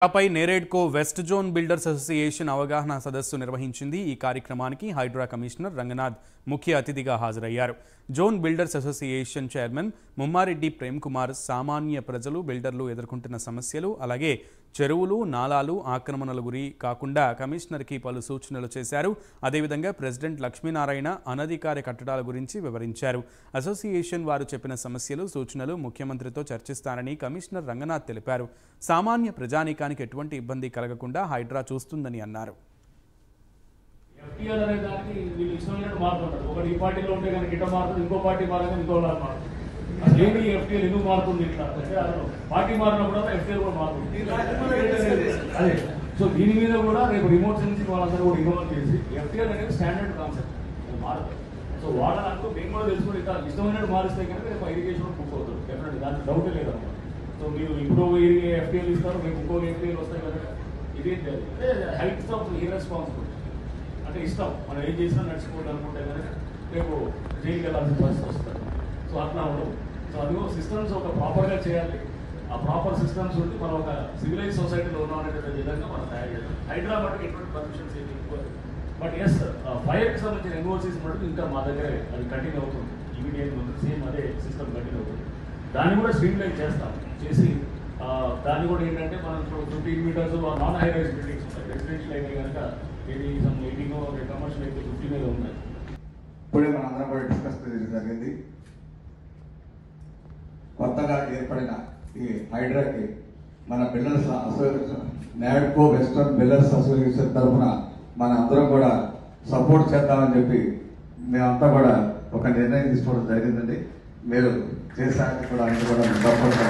పై నేరేడ్కో west zone builders association అవగాహన సదస్సు నిర్వహించింది। ఈ కార్యక్రమానికి హైడ్రా కమిషనర్ రంగనాథ్ ముఖ్య అతిథిగా హాజరయ్యారు। Zone builders association chairman Mummareddy Prem Kumar సామాన్య ప్రజలు బిల్డర్లు ఎదుర్కొంటున్న సమస్యలు అలాగే చెరువులు నాలాలు ఆక్రమణల గురి కాకుండా కమిషనర్కి పలు సూచనలు చేశారు। అదేవిధంగా ప్రెసిడెంట్ లక్ష్మీనారాయణ అనధికార కట్టడాల గురించి వివరించారు। అసోసియేషన్ వారు చెప్పిన సమస్యలు సూచనలు ముఖ్యమంత్రితో చర్చిస్తారని కమిషనర్ రంగనాథ్ తెలిపారు। సామాన్య ప్రజానీకానికి ఎటువంటి ఇబ్బంది కలగకుండా హైడ్రా చూస్తుందని అన్నారు। FTL అనే దానికి వీళ్ళు ఇష్టమైనట్టు మారుతుంటారు। ఒకటి ఈ పార్టీలో ఉంటే కనుక ఇట్లా మారుతుంది, ఇంకో పార్టీ మారగా ఇంకోలా మారుతుంది। అదేంటి FTL ఎందుకు మారుతుంది ఇట్లా అంటే అసలు పార్టీ మారినప్పుడు FTL కూడా మారుతుంది। అదే సో దీని మీద కూడా రేపు రిమోట్ సెన్సింగ్ వాళ్ళందరూ కూడా ఇన్వాల్వ్ చేసి FTL అనేది స్టాండర్డ్ కాన్సెప్ట్ మారదు। సో వాళ్ళకు మేము కూడా తెలుసుకుని ఇట్లా ఇష్టమైనట్టు మారిస్తే కనుక రేపు ఇరిగేషన్ బుక్ అవుతుంది డెఫినెట్, దానికి డౌట్ లేదు అన్నమాట। సో మీరు ఇప్పుడు FTL ఇస్తారు, రేపు ఇంకో FTL వస్తాయి కనుక ఇదేంటి హైట్స్ ఆఫ్ ఇర్రెస్పాన్సిబుల్ అంటే ఇష్టం మనం ఏం చేసినా నడుచుకోవడం అనుకుంటే కనుక రేపు జైలుకి వెళ్ళాల్సిన పరిస్థితి వస్తుంది। సో అట్లా ఉండవు। సో అదిగో సిస్టమ్స్ ఒక ప్రాపర్గా చేయాలి, ఆ ప్రాపర్ సిస్టమ్స్ ఉండి మనం ఒక సివిలైజ్ సొసైటీలో ఉన్నాం అనేటువంటి విధంగా మనం తయారు చేయాలి। హైదరాబాద్కి ఎటువంటి పర్మిషన్స్ ఏమి ఎక్కువ, బట్ ఎస్ ఫైర్కి సంబంధించిన ఎన్ఓసీస్ మటుకు ఇంకా మా దగ్గర అది కంటిన్యూ అవుతుంది, ఇమీడియట్ ఉంది, సేమ్ అదే సిస్టమ్ కంటిన్యూ అవుతుంది। దాన్ని కూడా స్ట్రీమ్లైన్ చేస్తాం, చేసి దాన్ని కూడా ఏంటంటే మనం ఇప్పుడు 15 meters non high rise buildings ఉంటాయి, రెసిడెన్షియల్ అయితే కనుక ఇది సమ్ 18 కమర్షియల్ అయితే 50 మీద ఉన్నాయి। ఇప్పుడే మన అందరం కూడా డిస్కస్ జరిగింది। కొత్తగా ఏర్పడిన ఈ హైడ్రాకి మన builders association NAREDCO western builders association తరఫున మన అందరం కూడా సపోర్ట్ చేద్దామని చెప్పి మేమంతా కూడా ఒక నిర్ణయం తీసుకోవడం జరిగిందండి। మీరు చేసాక కూడా అన్ని కూడా సపోర్ట్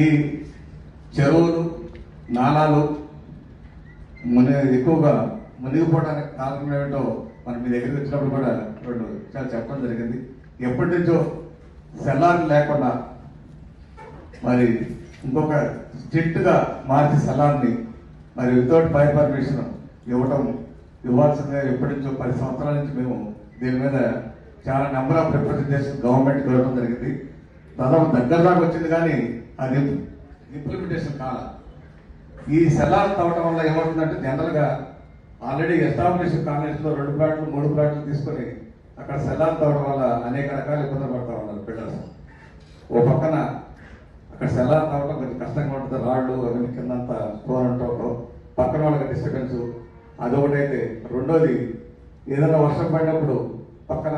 ఈ చెరువులు నాలాలు ఎక్కువగా మునిగిపోవడానికి కారణం ఏమిటో మనం మీ దగ్గరికి వచ్చినప్పుడు కూడా రెండు విషయాలు చెప్పడం జరిగింది। ఎప్పటి నుంచో సెల్లార్ లేకుండా మరి ఇంకొక స్ట్రిక్ట్గా మార్చి సెల్లార్ని మరి వితౌట్ ఫైర్ పర్మిషన్ ఇవ్వాల్సిందిగా ఎప్పటి నుంచో 10 సంవత్సరాల నుంచి మేము దీని మీద చాలా నెంబర్ ఆఫ్ రిప్రజెంటేషన్ గవర్నమెంట్కి ఇవ్వడం జరిగింది। దాదాపు దగ్గర దాకా వచ్చింది కానీ అది ఇంప్లిమెంటేషన్ కాల। ఈ సెల్లార్ తవ్వటం వల్ల ఏమవుతుందంటే జనరల్గా ఆల్రెడీ ఎస్టాబ్లిష్ కాలనీస్లో 2 ప్లాట్లు 3 ప్లాట్లు తీసుకొని అక్కడ సెల్లార్ తవ్వడం వల్ల అనేక రకాల ఇబ్బందులు పడతా ఉన్నారు బిల్డర్స్। ఓ పక్కన అక్కడ సెల్లార్ తవ్వడం కొంచెం కష్టంగా ఉంటుంది, రాళ్ళు అవన్నీ కిందంతా స్టోర్ ఉండటంలో పక్కన వాళ్ళకి డిస్టర్బెన్స్ అదొకటైతే, రెండోది ఏదైనా వర్షం పడినప్పుడు పక్కన